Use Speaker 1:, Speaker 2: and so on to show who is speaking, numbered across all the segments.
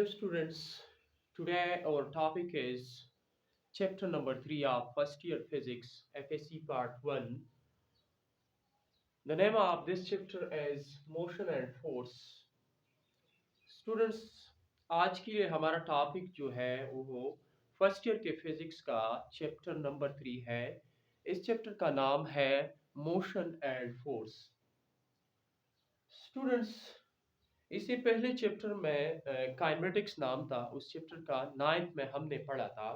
Speaker 1: Hello students, today our topic is chapter number 3 of first year physics FSC part 1. The name of this chapter is motion and force. Students, आज के लिए हमारा topic जो है वो first year के physics का chapter number 3 है। इस चैप्टर का नाम है मोशन एंड फोर्स। स्टूडेंट्स, इससे पहले चैप्टर में काइनेमेटिक्स नाम था, उस चैप्टर का 9th में हमने पढ़ा था।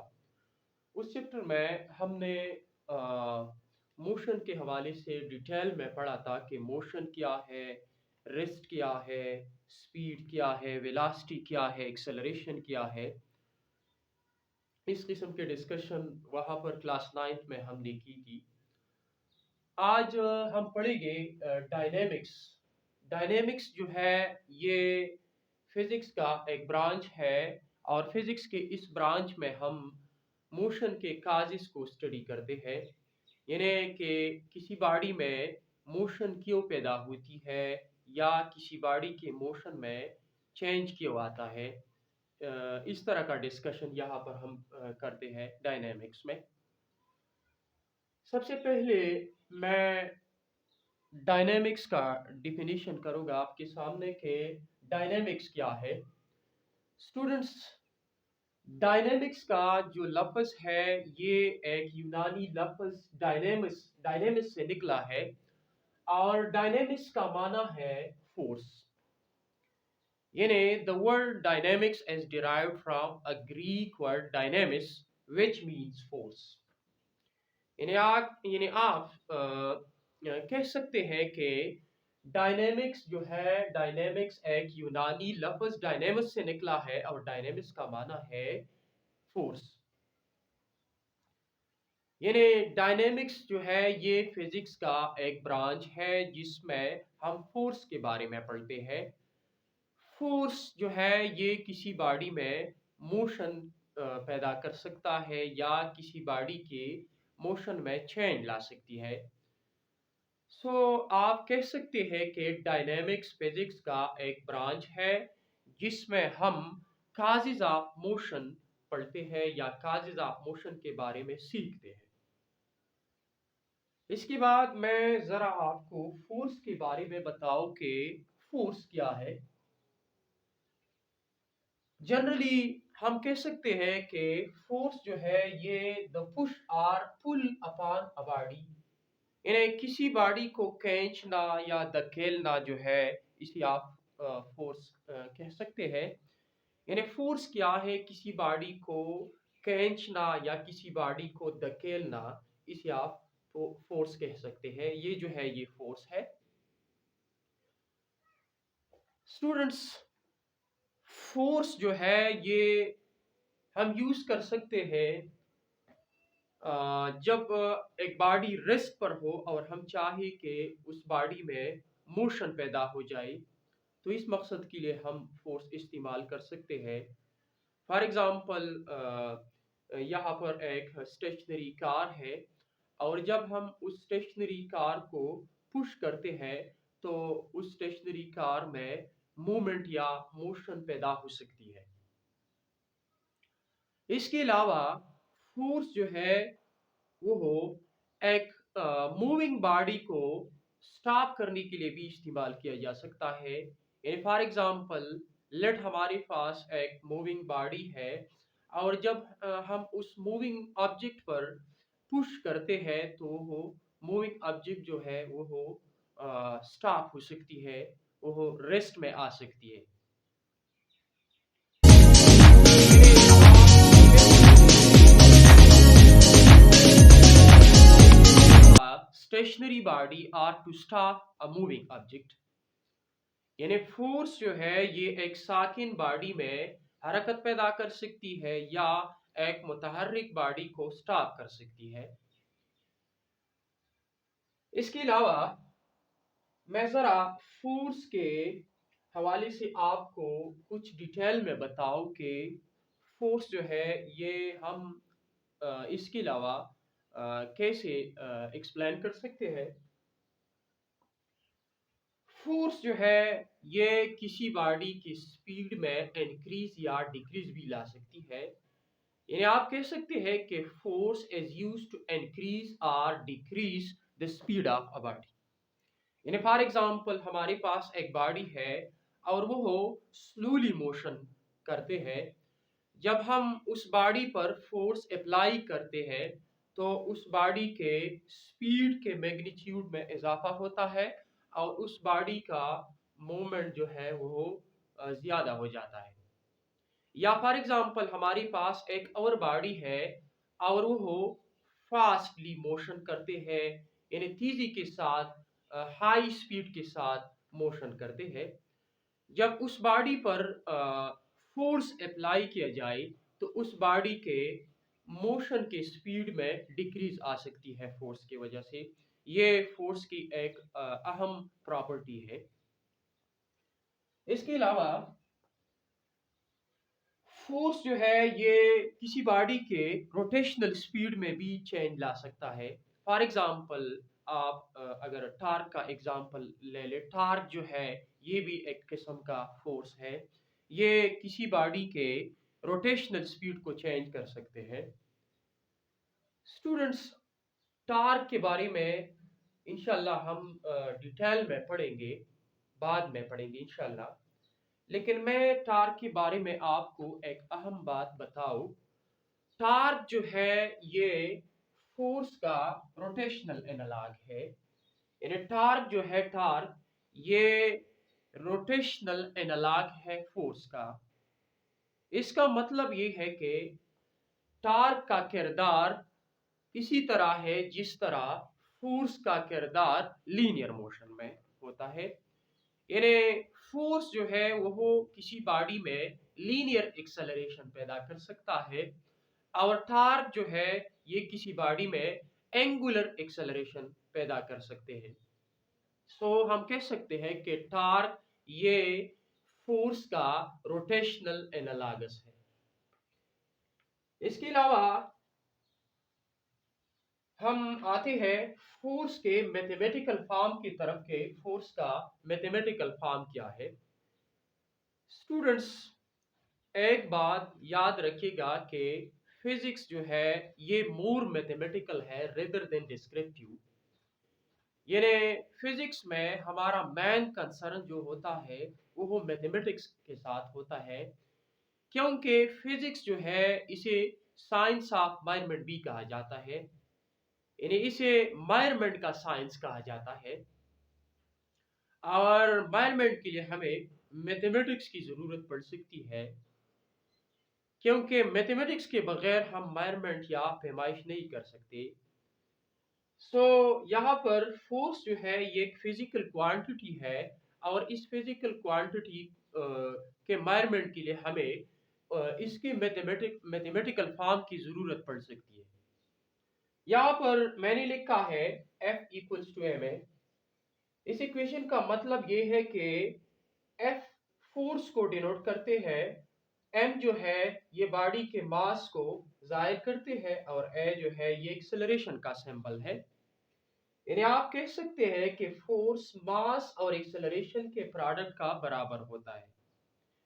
Speaker 1: उस चैप्टर में हमने मोशन के हवाले से डिटेल में पढ़ा था कि मोशन क्या है, रेस्ट क्या है, स्पीड क्या है, वेलोसिटी क्या है, एक्सेलरेशन क्या है। इस किस्म के डिस्कशन वहाँ पर क्लास 9th में हमने की थी। आज हम पढ़ेंगे डायनेमिक्स। डायनेमिक्स जो है ये फिजिक्स का एक ब्रांच है और फिजिक्स के इस ब्रांच में हम मोशन के काजेस को स्टडी करते हैं, यानी कि किसी बॉडी में मोशन क्यों पैदा होती है या किसी बॉडी के मोशन में चेंज क्यों आता है। इस तरह का डिस्कशन यहाँ पर हम करते हैं डायनेमिक्स में। सबसे पहले मैं डायनेमिक्स का डिफिनीशन करूँगा आपके सामने कि डायनेमिक्स क्या है। स्टूडेंट्स, डायनेमिक्स का जो लफ्ज़ है ये एक यूनानी लफ्ज़ डायनेमिस डायनेमिस से निकला है और डायनेमिक्स का माना है फोर्स। यानी the word dynamics is derived from a Greek word dynamis which means force. यानी आप कह सकते हैं कि डायनेमिक्स जो है, डायनेमिक्स एक यूनानी लफ्ज़ डायनेमिस से निकला है और डायनेमिक्स का माना है फोर्स। यानी डायनेमिक्स जो है ये फिजिक्स का एक ब्रांच है जिसमें हम फोर्स के बारे में पढ़ते हैं। फोर्स जो है ये किसी बॉडी में मोशन पैदा कर सकता है या किसी बॉडी के मोशन में चेंज ला सकती है। आप कह सकते हैं कि डायनेमिक्स फिजिक्स का एक ब्रांच है जिसमें हम काजेज ऑफ मोशन पढ़ते हैं या काजेज ऑफ मोशन के बारे में सीखते हैं। इसके बाद मैं ज़रा आपको फोर्स के बारे में बताऊं कि फोर्स क्या है। जनरली हम कह सकते हैं कि फोर्स जो है ये द पुश और पुल अपॉन अ बॉडी, यानी किसी बॉडी को खींचना या धकेलना जो है इसे आप फोर्स कह सकते हैं। यानी फोर्स क्या है, किसी बॉडी को खींचना या किसी बॉडी को धकेलना, इसे आप फोर्स कह सकते हैं। ये जो है ये फोर्स है। स्टूडेंट्स, फोर्स जो है ये हम यूज कर सकते हैं जब एक बॉडी रेस्ट पर हो और हम चाहे कि उस बॉडी में मोशन पैदा हो जाए, तो इस मकसद के लिए हम फोर्स इस्तेमाल कर सकते हैं। फॉर एग्जांपल, यहाँ पर एक स्टेशनरी कार है और जब हम उस स्टेशनरी कार को पुश करते हैं तो उस स्टेशनरी कार में मूवमेंट या मोशन पैदा हो सकती है। इसके अलावा फोर्स जो है वो एक मूविंग बॉडी को स्टॉप करने के लिए भी इस्तेमाल किया जा सकता है। फॉर एग्जांपल, लेट हमारे पास एक मूविंग बॉडी है और जब हम उस मूविंग ऑब्जेक्ट पर पुश करते हैं तो वो मूविंग ऑब्जेक्ट जो है वो स्टॉप हो सकती है, वो रेस्ट में आ सकती है। Stationary body are to stop a moving object. यानी फोर्स जो है ये एक साकिन बॉडी में हरकत पैदा कर सकती है या एक मुतहर्रिक बॉडी को स्टॉप कर सकती है। इसके अलावा मैं जरा फोर्स के हवाले से आपको कुछ डिटेल में बताऊं कि फोर्स जो है ये हम इसके अलावा कैसे एक्सप्लेन कर सकते हैं। फोर्स जो है ये किसी बॉडी की स्पीड में इंक्रीज या डिक्रीज भी ला सकती है। यानी आप कह सकते हैं कि force is used to increase और decrease the speed of a body. यानी फॉर एग्जांपल हमारे पास एक बॉडी है और वो स्लोली मोशन करते हैं। जब हम उस बॉडी पर फोर्स अप्लाई करते हैं तो उस बॉडी के स्पीड के मैग्नीट्यूड में इजाफा होता है और उस बॉडी का मूवमेंट जो है वो ज़्यादा हो जाता है। या फॉर एग्जांपल हमारे पास एक और बॉडी है और वो फास्टली मोशन करते हैं, यानी तेजी के साथ हाई स्पीड के साथ मोशन करते हैं। जब उस बॉडी पर फोर्स अप्लाई किया जाए तो उस बॉडी के मोशन के स्पीड में डिक्रीज आ सकती है फोर्स की वजह से। ये फोर्स की एक अहम प्रॉपर्टी है। इसके अलावा फोर्स जो है ये किसी बॉडी के रोटेशनल स्पीड में भी चेंज ला सकता है। फॉर एग्जांपल आप अगर टार्क का एग्जांपल ले ले, टार्क जो है ये भी एक किस्म का फोर्स है। ये किसी बॉडी के रोटेशनल स्पीड को चेंज कर सकते हैं। स्टूडेंट्स, टार्क के बारे में इंशाल्लाह हम डिटेल में पढ़ेंगे, बाद में पढ़ेंगे इंशाल्लाह। लेकिन मैं टार्क के बारे में आपको एक अहम बात बताऊं। टार्क जो है ये फोर्स का रोटेशनल एनालॉग है। यानी टार्क जो है, टार्क ये रोटेशनल एनालॉग है फोर्स का। इसका मतलब ये है कि टार्क का किरदार इसी तरह है जिस तरह फोर्स का किरदार लीनियर मोशन में होता है। यानी फोर्स जो है वो किसी बॉडी में लीनियर एक्सेलरेशन पैदा कर सकता है और टार्क जो है ये किसी बॉडी में एंगुलर एक्सेलरेशन पैदा कर सकते हैं। सो हम कह सकते हैं कि टार्क ये फोर्स का रोटेशनल एनालॉगस है। इसके अलावा हम आते हैं फोर्स के मैथमेटिकल फॉर्म की तरफ के। फोर्स का मैथमेटिकल फॉर्म क्या है? स्टूडेंट्स, एक बात याद रखिएगा कि फिजिक्स जो है ये मोर मैथमेटिकल है रेदर देन डिस्क्रिप्टिव। यानी फिजिक्स में हमारा मेन कंसर्न जो होता है वो मैथमेटिक्स के साथ होता है, क्योंकि फिजिक्स जो है इसे साइंस ऑफ मेजरमेंट भी कहा जाता है। यानी इसे मेजरमेंट का साइंस कहा जाता है और मेजरमेंट के लिए हमें मैथमेटिक्स की जरूरत पड़ सकती है, क्योंकि मैथमेटिक्स के बगैर हम मेजरमेंट या पैमाइश नहीं कर सकते। यहाँ पर फोर्स जो है ये एक फिजिकल क्वांटिटी है और इस फिजिकल क्वांटिटी के मेजरमेंट के लिए हमें इसके मैथमेटिकल फॉर्म की जरूरत पड़ सकती है। यहाँ पर मैंने लिखा है F इक्वल्स टू ma। इस इक्वेशन का मतलब ये है कि F फोर्स को डिनोट करते हैं, m जो है ये बॉडी के मास को जाहिर करते हैं और a जो है ये एक्सेलरेशन का सिंबल है। यानी आप कह सकते हैं कि फोर्स मास और एक्सेलरेशन के प्रोडक्ट का बराबर होता है।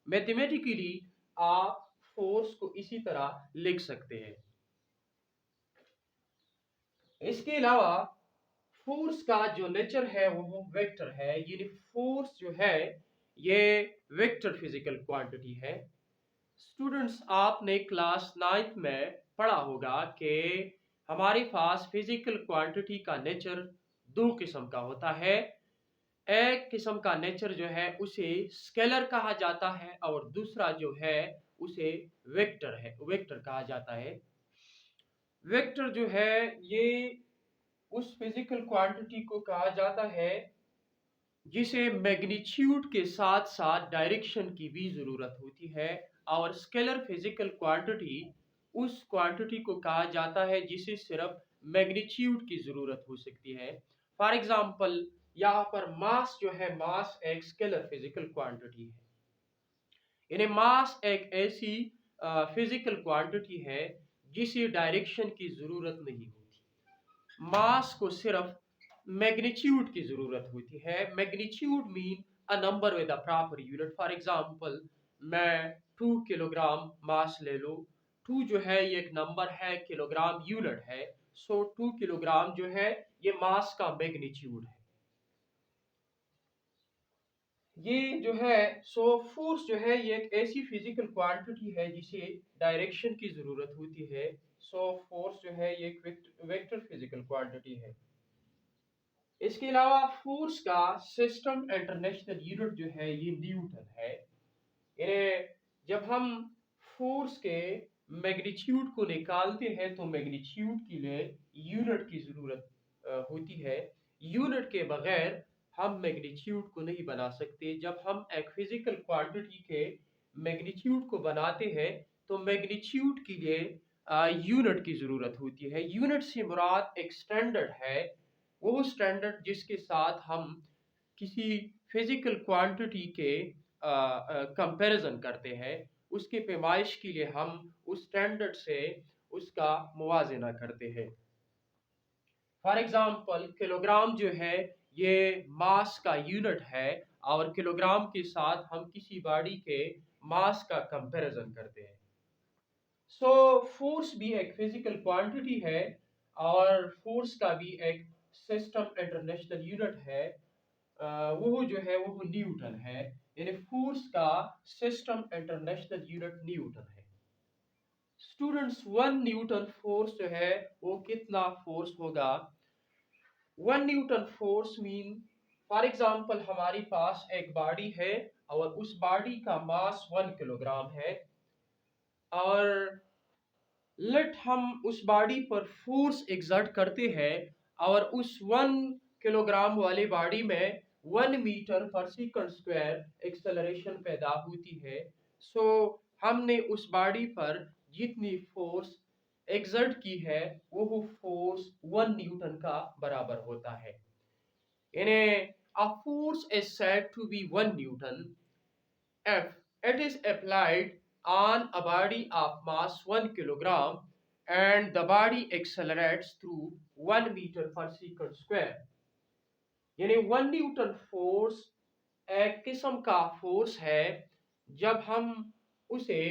Speaker 1: मैथमेटिकली आप फोर्स को इसी तरह लिख सकते हैं। इसके अलावा फोर्स का जो नेचर है वो वेक्टर है। यानी फोर्स जो है ये वेक्टर फिजिकल क्वांटिटी है। स्टूडेंट्स, आपने क्लास 9th में पढ़ा होगा कि हमारे पास फिजिकल क्वांटिटी का नेचर दो किस्म का होता है। एक किस्म का नेचर जो है उसे स्केलर कहा जाता है और दूसरा जो है उसे वेक्टर कहा जाता है। वेक्टर जो है ये उस फिजिकल क्वांटिटी को कहा जाता है जिसे मैग्नीट्यूड के साथ साथ डायरेक्शन की भी जरूरत होती है, और स्केलर फिजिकल क्वांटिटी उस क्वांटिटी को कहा जाता है जिसे सिर्फ मैग्नीट्यूड की जरूरत हो सकती है। फॉर एग्जांपल यहाँ पर मास जो है, मास एक स्केलर फिजिकल क्वांटिटी है। यानी मास एक ऐसी फिजिकल क्वांटिटी है जिसे डायरेक्शन की जरूरत नहीं होती। मास को सिर्फ मैग्नीट्यूड की ज़रूरत होती है। Magnitude mean a number with a proper unit. For example, मैं 2 किलोग्राम मास ले लो। 2 जो है ये एक नंबर है, किलोग्राम यूनिट है। सो 2 किलोग्राम जो है ये मास का मैग्नीट्यूड है। ये जो है सो फोर्स जो है ये एक ऐसी फिजिकल क्वांटिटी है जिसे डायरेक्शन की ज़रूरत होती है। सो फोर्स जो है ये एक वेक्टर फिजिकल क्वांटिटी है। इसके अलावा फोर्स का सिस्टम इंटरनेशनल यूनिट जो है ये न्यूटन है। यानी जब हम फोर्स के मैग्नीट्यूड को निकालते हैं तो मैग्नीट्यूड के लिए यूनिट की ज़रूरत होती है। यूनिट के बगैर हम मैग्नीट्यूड को नहीं बना सकते। जब हम एक फिजिकल क्वांटिटी के मैग्नीट्यूड को बनाते हैं तो मैग्नीट्यूड के लिए यूनिट की ज़रूरत होती है। यूनिट से मुराद एक स्टैंडर्ड है, वो स्टैंडर्ड जिसके साथ हम किसी फिजिकल क्वांटिटी के कंपैरिजन करते हैं। उसके पैमाइश के लिए हम उस स्टैंडर्ड से उसका मुवाजना करते हैं। फॉर एग्जांपल, किलोग्राम जो है ये मास का यूनिट है और किलोग्राम के साथ हम किसी बॉडी के मास का कंपैरिजन करते हैं। सो फोर्स भी एक फिजिकल क्वांटिटी है और फोर्स का भी एक सिस्टम इंटरनेशनल यूनिट है। वो जो है वो न्यूटन है। यानी फोर्स का सिस्टम इंटरनेशनल यूनिट न्यूटन है। स्टूडेंट्स, 1 न्यूटन फोर्स जो है वो कितना फोर्स होगा? 1 Newton force mean, for example, हमारे पास एक बॉडी है और उस बॉडी का मास 1 किलोग्राम है और लेट हम उस बॉडी पर फोर्स एग्जर्ट करते हैं और उस 1 किलोग्राम वाली बॉडी में 1 metre per second square acceleration पैदा होती है। सो हमने उस बॉडी पर जितनी फोर्स एग्जर्ट की है वो फोर्स 1 न्यूटन का बराबर होता है। यानी a force is said to be 1 Newton if it is applied on a body of mass 1 kilogram and the body accelerates through 1 meter per second square। यानी 1 न्यूटन फोर्स एक किस्म का फोर्स है जब हम उसे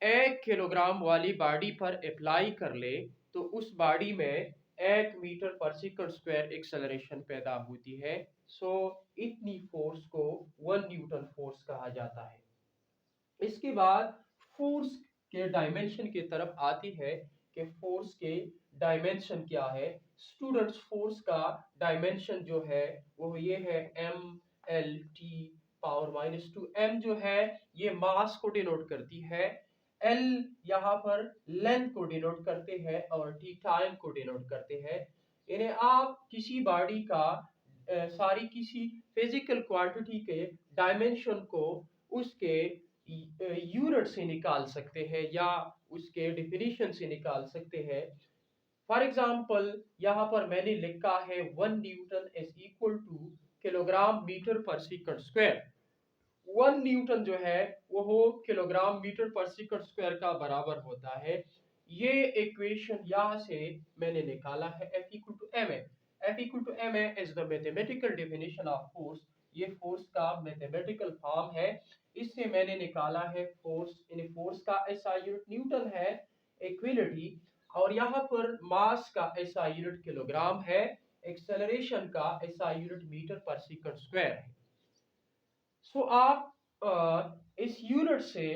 Speaker 1: 1 किलोग्राम वाली बॉडी पर अप्लाई कर ले तो उस बॉडी में 1 metre per second square acceleration पैदा होती है। सो इतनी फोर्स को 1 न्यूटन फोर्स कहा जाता है। इसके बाद फोर्स के डायमेंशन की तरफ आती है कि फोर्स के डायमेंशन क्या है। स्टूडेंट्स, फोर्स का डायमेंशन जो है वो ये है m/L/T⁻²। m जो है ये मास को डिनोट करती है, l यहाँ पर लेंथ को डिनोट करते हैं और t टाइम को डिनोट करते हैं। यानी आप किसी बॉडी का सारी किसी फिजिकल क्वांटिटी के डायमेंशन को उसके यूनिट से निकाल सकते हैं या उसके डिफिनीशन से निकाल सकते हैं। फॉर एग्जांपल, यहाँ पर मैंने लिखा है 1 newton is equal to kilogram metre per second square. 1 newton जो है वो kilogram metre per second square का बराबर होता है। ये इक्वेशन यहाँ से मैंने निकाला है F equal to M A. F equal to M A is the mathematical definition of force. ये फोर्स का मैथमेटिकल फॉर्म है। इससे मैंने निकाला है फोर्स। इन फोर्स का एसआई यूनिट न्यूटन है, इक्विलिटी, और यहाँ पर मास का एसआई यूनिट किलोग्राम है, एक्सेलरेशन का SI unit metre per second square है। सो आप इस यूनिट से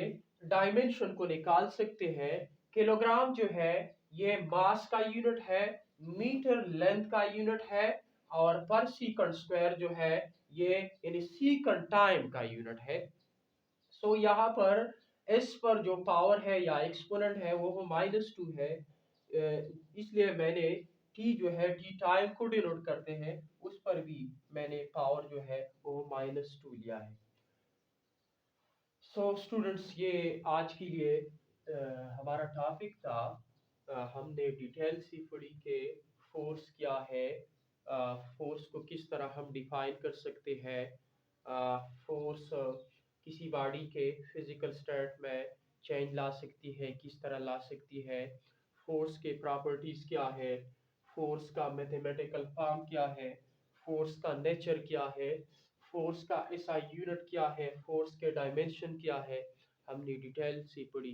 Speaker 1: डायमेंशन को निकाल सकते हैं। किलोग्राम जो है ये मास का यूनिट है, मीटर लेंथ का यूनिट है और पर सेकंड स्क्वायर जो है ये यानी सेकंड टाइम का यूनिट है। सो यहाँ पर s पर जो पावर है या एक्सपोनेंट है वो -2 है। इसलिए मैंने t जो है t टाइम को डिनोट करते हैं, उस पर भी मैंने पावर जो है वो -2 लिया है। सो स्टूडेंट्स, ये आज के लिए हमारा टॉपिक था। हमने डिटेल से पढ़ी कि फोर्स क्या है, फोर्स को किस तरह हम डिफाइन कर सकते हैं, फोर्स किसी बॉडी के फिजिकल स्टेट में चेंज ला सकती है, किस तरह ला सकती है, फोर्स के प्रॉपर्टीज क्या है, फोर्स का मैथमेटिकल फॉर्म क्या है, फोर्स का नेचर क्या है, फोर्स का एसआई यूनिट क्या है, फोर्स के डायमेंशन क्या है, हमने डिटेल से पढ़ी।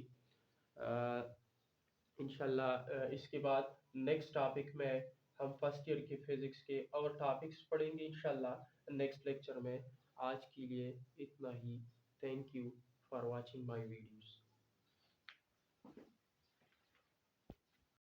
Speaker 1: इंशाल्लाह इसके बाद नेक्स्ट टॉपिक में हम फर्स्ट ईयर के फिज़िक्स के और टॉपिक्स पढ़ेंगे इंशाल्लाह नेक्स्ट लेक्चर में। आज के लिए इतना ही। Thank you for watching my videos.